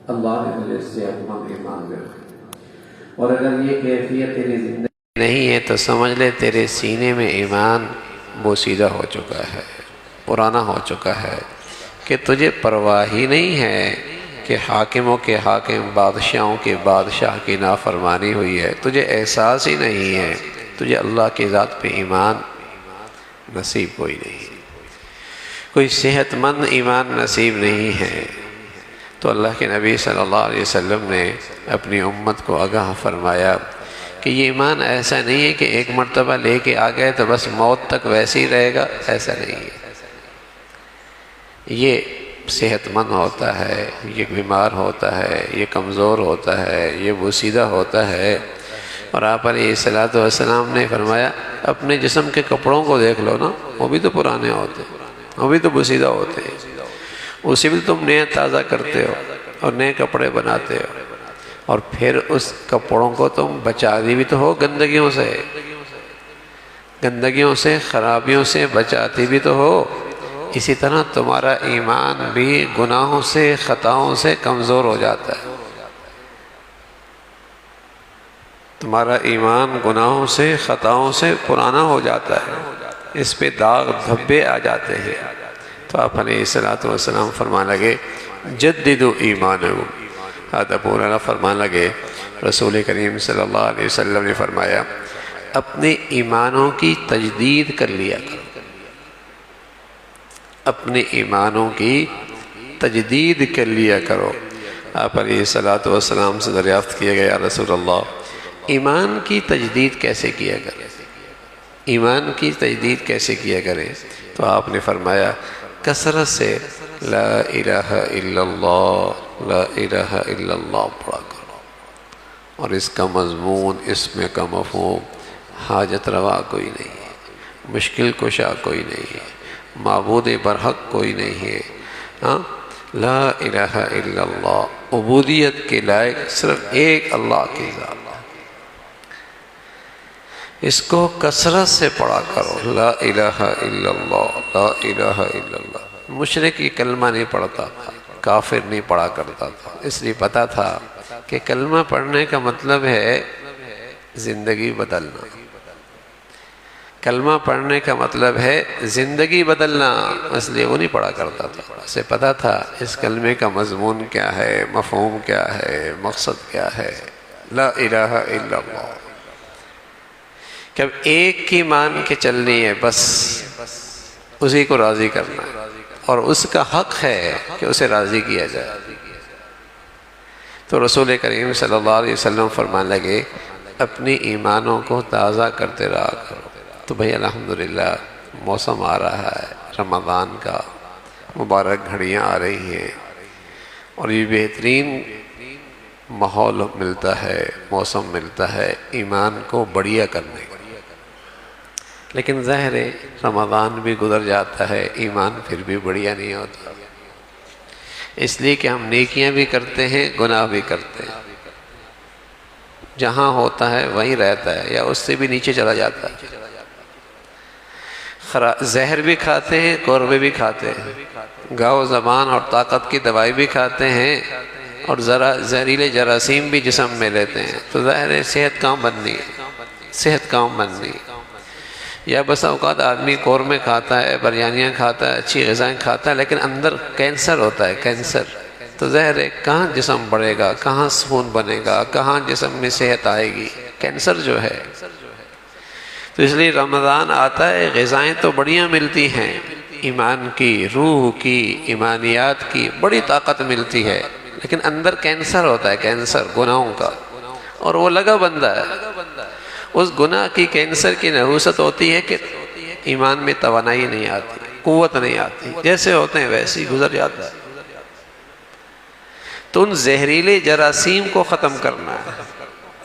اللہ نے تجھے صحت مند ایمان میں رکھے۔ اور اگر یہ کیفیت تیری زندگی نہیں ہے تو سمجھ لے تیرے سینے میں ایمان بوسیدہ ہو چکا ہے، پرانا ہو چکا ہے، کہ تجھے پرواہ ہی نہیں ہے کہ حاکموں کے حاکم، بادشاہوں کے بادشاہ کی نافرمانی ہوئی ہے، تجھے احساس ہی نہیں ہے، تجھے اللہ کی ذات پہ ایمان نصیب کوئی نہیں، کوئی صحت مند ایمان نصیب نہیں ہے۔ تو اللہ کے نبی صلی اللہ علیہ وسلم نے اپنی امت کو آگاہ فرمایا کہ یہ ایمان ایسا نہیں ہے کہ ایک مرتبہ لے کے آ گئے تو بس موت تک ویسے ہی رہے گا، ایسا نہیں ہے۔ یہ صحت مند ہوتا ہے، یہ بیمار ہوتا ہے، یہ کمزور ہوتا ہے، یہ بوسیدہ ہوتا ہے۔ اور آپ علیہ الصلوۃ والسلام نے فرمایا اپنے جسم کے کپڑوں کو دیکھ لو نا، وہ بھی تو پرانے ہوتے ہیں، وہ بھی تو بوسیدہ ہوتے ہیں، اسے بھی تم نیا تازہ کرتے ہو اور نئے کپڑے بناتے ہو، اور پھر اس کپڑوں کو تم بچا دی بھی تو ہو گندگیوں سے، گندگیوں سے، خرابیوں سے بچاتی بھی تو ہو۔ اسی طرح تمہارا ایمان بھی گناہوں سے، خطاؤں سے کمزور ہو جاتا ہے، تمہارا ایمان گناہوں سے، خطاؤں سے پرانا ہو جاتا ہے، اس پہ داغ دھبے آ جاتے ہیں۔ تو آپ علیہ الصلوۃ والسلام فرمان لگے جددوا ایمانکم، ادب مولانا فرمان لگے رسول کریم صلی اللہ علیہ وسلم نے فرمایا اپنے ایمانوں کی تجدید کر لیا کرو، اپنے ایمانوں کی تجدید کر لیا کرو۔ آپ علیہ الصلوۃ والسلام سے دریافت کیا گیا یا رسول اللہ ایمان کی تجدید کیسے کیا کریں، ایمان کی تجدید کیسے کیا کریں؟ تو آپ نے فرمایا کثرت سے لا الہ الا اللہ، لا الہ الا اللہ پڑھا کرو، اور اس کا مضمون، اس میں کا مفہوم حاجت روا کوئی نہیں ہے، مشکل کشا کوئی نہیں ہے، معبود برحق کوئی نہیں ہے، ہاں لا الہ الا اللہ، عبودیت کے لائق صرف ایک اللہ کی ذات، اس کو کثرت سے پڑھا کرو، لا الہ الا اللہ، لا الہ الا اللہ۔ مشرک یہ کلمہ نہیں پڑھتا تھا، کافر نہیں پڑھا کرتا تھا، اس لیے پتا تھا کہ کلمہ پڑھنے کا مطلب ہے زندگی بدلنا، کلمہ پڑھنے کا مطلب ہے زندگی بدلنا، اس لیے وہ نہیں پڑھا کرتا تھا، اسے پتا تھا اس کلمے کا مضمون کیا ہے، مفہوم کیا ہے، مقصد کیا ہے، لا الہ الا اللہ، کہ اب ایک کی مان کے چلنی ہے، بس اسی کو راضی کرنا ہے، اور اس کا حق ہے کہ اسے راضی کیا جائے۔ تو رسول کریم صلی اللہ علیہ وسلم فرمان لگے اپنی ایمانوں کو تازہ کرتے رہا کرو۔ تو بھئی الحمدللہ موسم آ رہا ہے رمضان کا، مبارک گھڑیاں آ رہی ہیں، اور یہ بہترین ماحول ملتا ہے، موسم ملتا ہے ایمان کو بڑھیا کرنے کا۔ لیکن ظاہر ہے رمضان بھی گزر جاتا ہے، ایمان پھر بھی بڑھیا نہیں ہوتا، اس لیے کہ ہم نیکیاں بھی کرتے ہیں، گناہ بھی کرتے ہیں، جہاں ہوتا ہے وہیں رہتا ہے یا اس سے بھی نیچے چلا جاتا ہے، زہر بھی کھاتے ہیں، قربے بھی کھاتے ہیں، گاؤ زبان اور طاقت کی دوائی بھی کھاتے ہیں، اور زہریلے جراثیم بھی جسم میں لیتے ہیں، تو ظاہر ہے صحت کام بننی ہے، صحت کام بننی ہے۔ یا بس اوقات آدمی قورمے کھاتا ہے، بریانیاں کھاتا ہے، اچھی غذائیں کھاتا ہے، لیکن اندر کینسر ہوتا ہے، کینسر، تو ظاہر ہے کہاں جسم بڑھے گا، کہاں سکون بنے گا، کہاں جسم میں صحت آئے گی، کینسر جو ہے۔ تو اس لیے رمضان آتا ہے، غذائیں تو بڑیاں ملتی ہیں، ایمان کی، روح کی، ایمانیات کی بڑی طاقت ملتی ہے، لیکن اندر کینسر ہوتا ہے، کینسر گناہوں کا، اور وہ لگا بندہ ہے، اس گناہ کی کینسر کی نحوست ہوتی ہے کہ ایمان میں توانائی نہیں آتی، قوت نہیں آتی، جیسے ہوتے ہیں ویسے ہی گزر جاتا ہے۔ تو ان زہریلے جراثیم کو ختم کرنا ہے،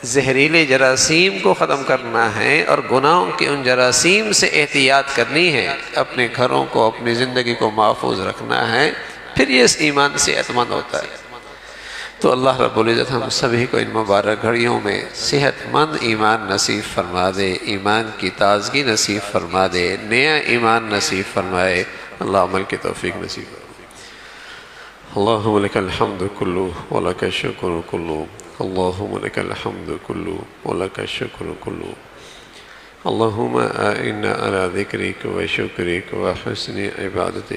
زہریلے جراثیم کو ختم کرنا ہے، اور گناہوں کے ان جراثیم سے احتیاط کرنی ہے، اپنے گھروں کو، اپنی زندگی کو محفوظ رکھنا ہے، پھر یہ اس ایمان سے صحت مند ہوتا ہے۔ تو اللہ رب العزت ہم سبھی کو ان مبارک گھڑیوں میں صحت مند ایمان نصیب فرما دے، ایمان کی تازگی نصیب فرما دے، نیا ایمان نصیب فرمائے، اللہ عمل کی توفیق نصیب فرمائے۔ اللهم لك الحمد كله ولك الشكر كله اللهم لك الحمد كله ولك الشكر كله اللهم أعنا على ذكرك وشكرك وحسن عبادتك